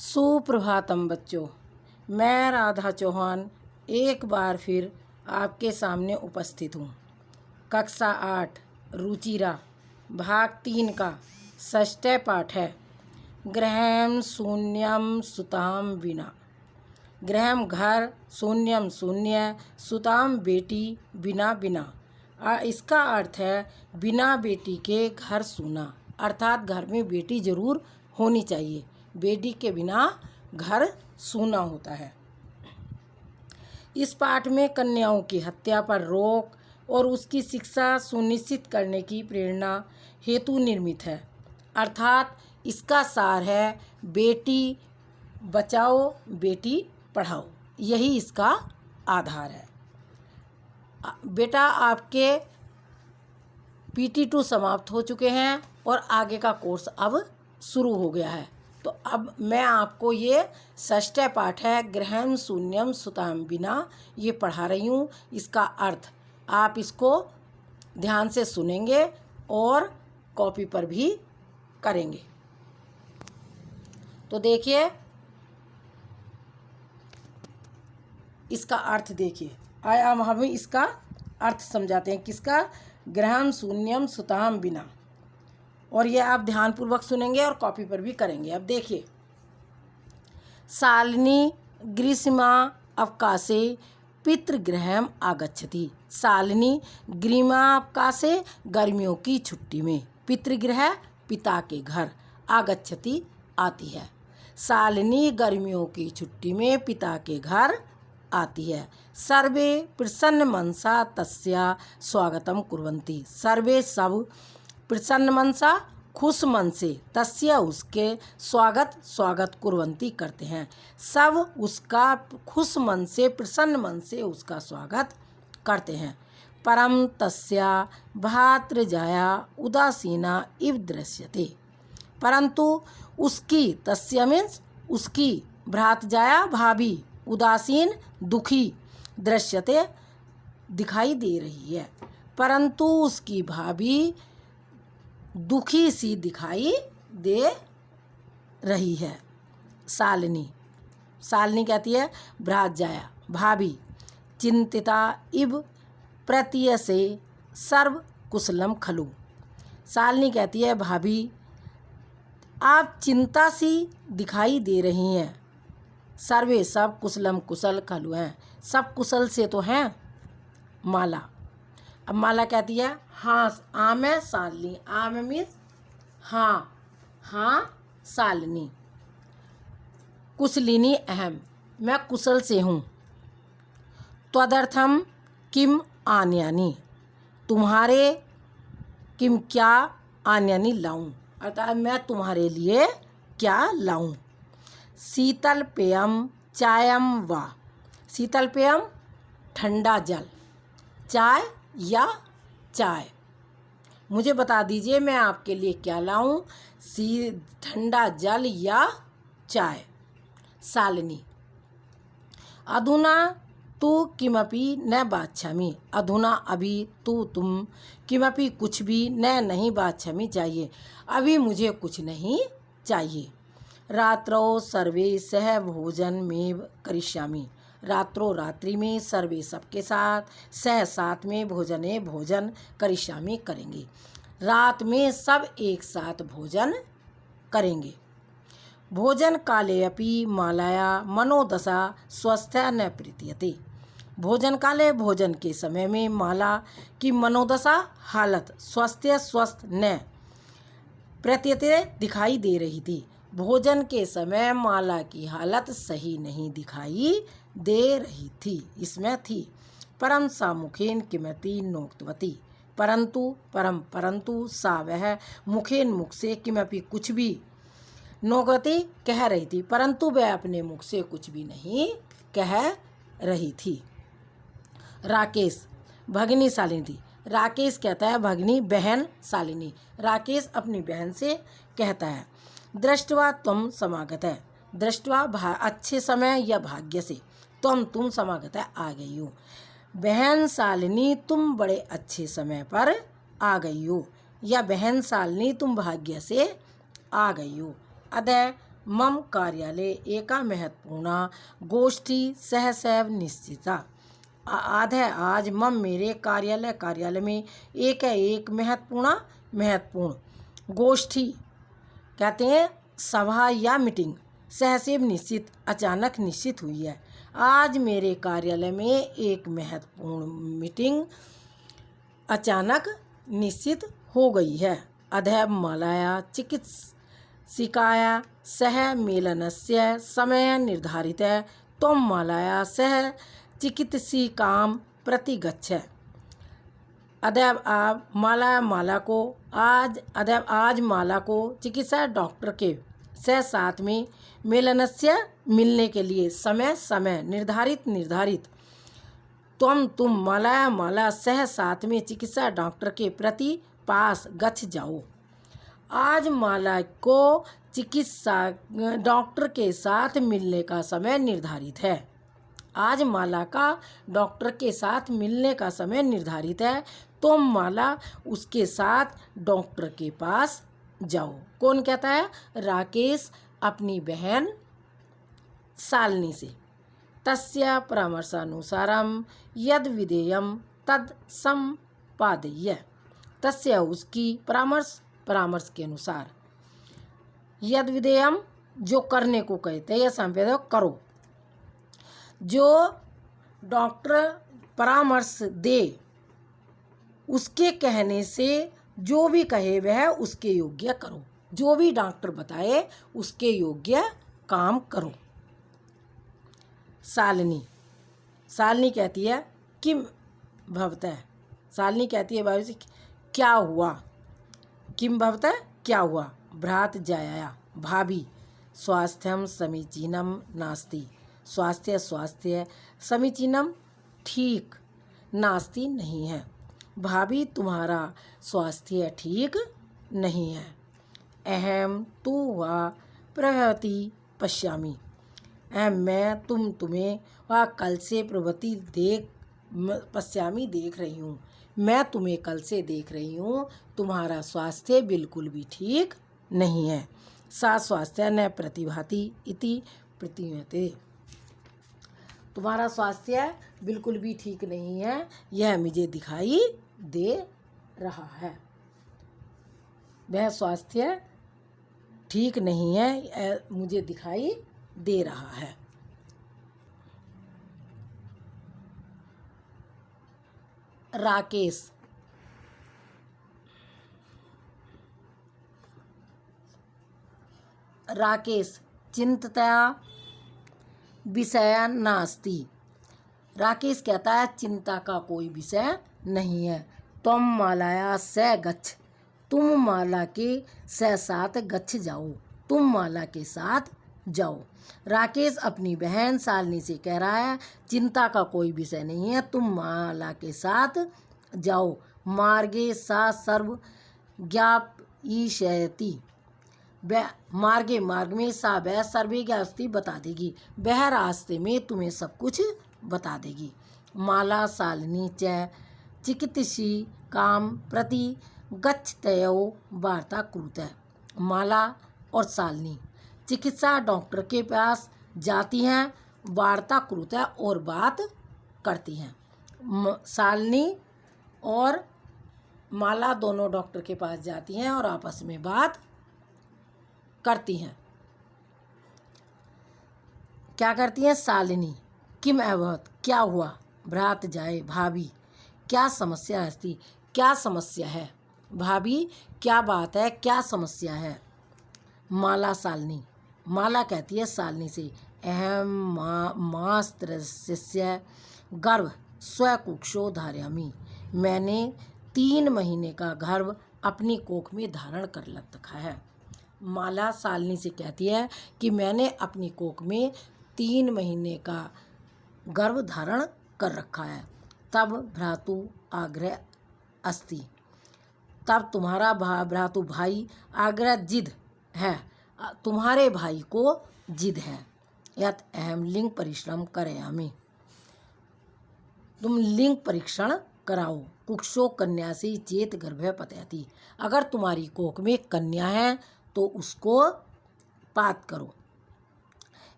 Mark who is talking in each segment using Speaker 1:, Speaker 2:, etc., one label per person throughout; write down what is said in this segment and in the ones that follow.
Speaker 1: सुप्रभातम बच्चों, मैं राधा चौहान एक बार फिर आपके सामने उपस्थित हूँ। कक्षा 8 रुचिरा भाग 3 का षष्ठ पाठ है गृहम शून्यम सुताम विना। गृहम घर, शून्यम शून्य, सुताम बेटी, बिना बिना। इसका अर्थ है बिना बेटी के घर सूना, अर्थात घर में बेटी जरूर होनी चाहिए। बेटी के बिना घर सूना होता है। इस पाठ में कन्याओं की हत्या पर रोक और उसकी शिक्षा सुनिश्चित करने की प्रेरणा हेतु निर्मित है। अर्थात इसका सार है बेटी बचाओ बेटी पढ़ाओ, यही इसका आधार है। बेटा आपके PT2 समाप्त हो चुके हैं और आगे का कोर्स अब शुरू हो गया है। तो अब मैं आपको ये षष्ठ पाठ है गृहम शून्यम सुताम बिना ये पढ़ा रही हूँ। इसका अर्थ आप इसको ध्यान से सुनेंगे और कॉपी पर भी करेंगे। तो देखिए इसका अर्थ देखिए। आया हम इसका अर्थ समझाते हैं किसका, गृहम शून्यम सुताम बिना। और ये आप ध्यानपूर्वक सुनेंगे और कॉपी पर भी करेंगे। अब देखिए, शालिनी ग्रीष्मा अवकाशे पितृगृहम आगच्छति। शालिनी ग्रीष्मावकाशे गर्मियों की छुट्टी में, पितृगृह पिता के घर, आगच्छति आती है। शालिनी गर्मियों की छुट्टी में पिता के घर आती है। सर्वे प्रसन्न मनसा तस्या स्वागतम कुर्वन्ति। सर्वे सब प्रसन्न मनसा खुश मन से, तस्य उसके स्वागत कुर्वन्ति करते हैं। सब उसका खुश मन से प्रसन्न मन से उसका स्वागत करते हैं। परम तस्या भ्रातृजाया उदासीना इव दृश्यते। परंतु उसकी, तस्य मीन्स उसकी, भ्रातृजाया भाभी, उदासीन दुखी, दृश्यते दिखाई दे रही है। परंतु उसकी भाभी दुखी सी दिखाई दे रही है। शालिनी, शालिनी कहती है भ्रातृजाया भाभी, चिंतिता इव प्रतीयसे सर्व कुशलम खलु। शालिनी कहती है भाभी आप चिंता सी दिखाई दे रही हैं। सर्वे सब कुशलम कुशल खलु हैं, सब कुशल से तो हैं। माला, अब माला कहती है हाँ आम है शालिनी। आम मीन्स हाँ, हाँ शालिनी। कुशलिनी अहम, मैं कुशल से हूँ। त्वदर्थम किम आन्यानि, तुम्हारे किम क्या आन्यानि लाऊं, अर्थात मैं तुम्हारे लिए क्या लाऊं। शीतल पेयम चायम वा, शीतल पेयम ठंडा जल, चाय या चाय, मुझे बता दीजिए मैं आपके लिए क्या लाऊं, ठंडा जल या चाय। शालिनी, अधुना तू किमपि न बाच्छामि। अधुना अभी, तुम, किमपि कुछ भी, न नहीं बाच्छामि चाहिए, अभी मुझे कुछ नहीं चाहिए। रात्रौ सर्वे सह भोजन में करिष्यामि। रात्रों रात्रि में सर्वे सबके साथ, सह साथ में, भोजने भोजन, करिष्यामि करेंगे, रात में सब एक साथ भोजन करेंगे। भोजन काले अपि मालाया मनोदशा स्वस्था न प्रीत्यते। भोजन काले, भोजन के समय में माला की मनोदशा हालत, स्वस्थ न प्रतीयते दिखाई दे रही थी। भोजन के समय माला की हालत सही नहीं दिखाई दे रही थी, इसमें थी। परम सा मुखेन किमपि नोक्तवती। परंतु सा वह मुखेन मुख से किमपि कुछ भी, नोक्तवती कह रही थी, परंतु वह अपने मुख से कुछ भी नहीं कह रही थी। राकेश, भगिनी शालिनी थी। राकेश कहता है भगिनी बहन शालिनी। राकेश अपनी बहन से कहता है दृष्टवा तुम समागत है। दृष्टवा अच्छे समय या भाग्य से, तुम समागत है आ गई हो। बहन शालिनी तुम बड़े अच्छे समय पर आ गई हो, या बहन शालिनी तुम भाग्य से आ गई हो। अतः मम कार्यालय एका महत्वपूर्णा गोष्ठी सहसैव निश्चिता। आधे आज मम मेरे कार्यालय में एक महत्वपूर्ण गोष्ठी कहते हैं सभा या मीटिंग सहसैव निश्चित अचानक निश्चित हुई है। आज मेरे कार्यालय में एक महत्वपूर्ण मीटिंग अचानक निश्चित हो गई है। अधैव मालाया चिकित्सिकाया सह मेलनस्य समय निर्धारित है त्वं मालाया सह चिकित्सिकां प्रति गच्छ। अदैव आज माला को चिकित्सा डॉक्टर के साथ में मेलनस्य मिलने के लिए समय निर्धारित तुम माला सह साथ में चिकित्सा डॉक्टर के प्रति पास गच्छ जाओ। आज माला को चिकित्सा डॉक्टर के साथ मिलने का समय निर्धारित है। आज माला का डॉक्टर के साथ मिलने का समय निर्धारित है तो माला उसके साथ डॉक्टर के पास जाओ। कौन कहता है? राकेश अपनी बहन शालिनी से। तस्य परामर्शानुसारम यद विधेयम तद संपादय्य। तस्य उसकी परामर्श के अनुसार यद विधेयम जो करने को कहते हैं या संपादय करो। जो डॉक्टर परामर्श दे उसके कहने से जो भी कहे वह उसके योग्य करो। जो भी डॉक्टर बताए उसके योग्य काम करो। शालिनी कहती है किम भवतः। शालिनी कहती है भाई से क्या हुआ। किम भवतः क्या हुआ। भ्रात जाया भाभी स्वास्थ्यम समीचीनम नास्ति। स्वास्थ्य समीचीनम ठीक नास्ति नहीं है। भाभी तुम्हारा स्वास्थ्य ठीक नहीं है। अहम तु वा प्रभवती पश्यामि। मैं तुम्हें वह कल से प्रवृत्ति देख रही हूँ। मैं तुम्हें कल से देख रही हूँ। तुम्हारा स्वास्थ्य बिल्कुल भी ठीक नहीं है। सा स्वास्थ्य न प्रतिभाति इति प्रतिमते। तुम्हारा स्वास्थ्य बिल्कुल भी ठीक नहीं है यह मुझे दिखाई दे रहा है। वह स्वास्थ्य ठीक नहीं है मुझे दिखाई दे रहा है। राकेश चिंतया विषय नास्ति। राकेश कहता है चिंता का कोई विषय नहीं है। तुम मालाया से गच्छ। तुम माला के साथ गच्छ जाओ। तुम माला के साथ जाओ। राकेश अपनी बहन शालिनी से कह रहा है चिंता का कोई विषय नहीं है तुम माला के साथ जाओ। मार्गे सा सर्व ज्ञापयिष्यति। मार्ग में सा वह सर्वे ज्ञापति बता देगी। वह रास्ते में तुम्हें सब कुछ बता देगी। माला शालिनी च चिकित्सिकां प्रति गच्छतयो वार्ता कुरुतः। माला और शालिनी चिकित्सा डॉक्टर के पास जाती हैं वार्ता कुरुतः और बात करती हैं। शालिनी और माला दोनों डॉक्टर के पास जाती हैं और आपस में बात करती हैं। क्या करती हैं? शालिनी किम अभवत क्या हुआ। भ्रात जाए भाभी क्या समस्या अस्ति क्या समस्या है। भाभी क्या बात है क्या समस्या है। माला शालिनी माला कहती है शालिनी से अहम मास्त्रस्य गर्भ स्वकुक्षो धारयामि। मैंने 3 महीने का गर्भ अपनी कोख में धारण कर रखा है। माला शालिनी से कहती है कि मैंने अपनी कोख में 3 महीने का गर्भ धारण कर रखा है। तब भ्रातु आग्रह अस्ति। तब तुम्हारा भ्रातु भाई आग्रह जिद है। तुम्हारे भाई को जिद है। यत अहम लिंग परिश्रम करयामि। तुम लिंग परीक्षण कराओ। कुक्षो कन्या से चेत गर्भे पतयति। अगर तुम्हारी कोख में कन्या है तो उसको पात करो।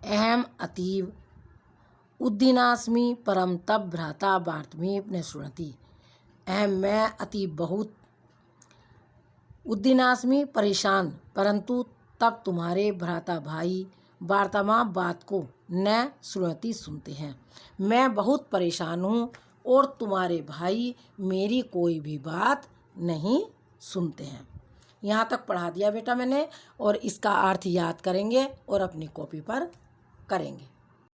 Speaker 1: अहम अतीव उद्दीनास्मि परम तब भ्राता वार्तमेव न शृणोति। अहम मैं अति बहुत उद्दीनास्मि परेशान, परंतु तब तुम्हारे भ्राता भाई वार्तामा बात को न सुनती सुनते हैं। मैं बहुत परेशान हूँ और तुम्हारे भाई मेरी कोई भी बात नहीं सुनते हैं। यहाँ तक पढ़ा दिया बेटा मैंने, और इसका अर्थ याद करेंगे और अपनी कॉपी पर करेंगे।